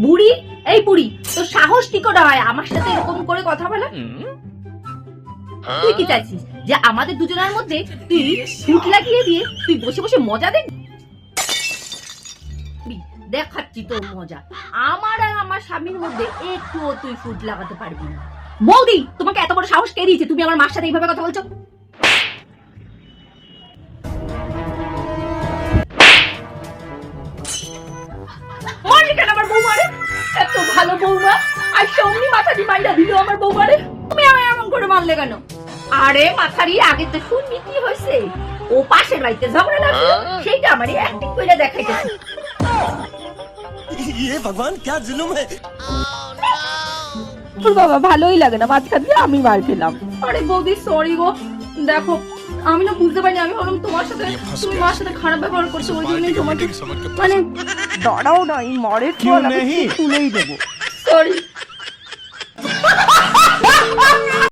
বুড়ি, এই বুড়ি, তোর সাহস কি করে হয় আমার সাথে এরকম করে কথা বলা? তুই কি চাইছিস যে আমাদের দুজনের মধ্যে তুই ফুট লাগিয়ে দিয়ে তুই বসে বসে মজা দেখবি? দেখাচ্ছি তোর মজা। আমার আর আমার স্বামীর মধ্যে একটুও তুই ফুট লাগাতে পারবি না। বৌদি, তোমাকে এত বড় সাহস কে দিয়েছে তুমি আমার মার সাথে এইভাবে কথা বলছো? মারলি কেন আমার বৌমারে? এত ভালো বৌমা আর সঙ্গী মাথাটি মাইরা দিল আমার বৌমারে। তুমি আমায় এমন করে মারলে কেন? আরে মাথারি, আগে তো শুনবি কি হয়েছে। ও পাশের বাড়িতে ঝগড়া লাগলো, সেইটা আমারই অ্যাক্টিং করে দেখাইতেছে। ये भगवान क्या जुल्म है। তোর বাবা ভালোই লাগে না, মাঝখান দিয়ে আমি মার খেলাম। আরে বৌদি সরি গো, দেখো আমি না বুঝতে পারিনি, আমি ভাবলাম তোমার সাথে তুমি মার সাথে খারাপ ব্যবহার করছো, ওই জন্যই তোমাকে মানে দাঁড়াও না, এই মারের ফল আমি তুলেই দেবো। সরি।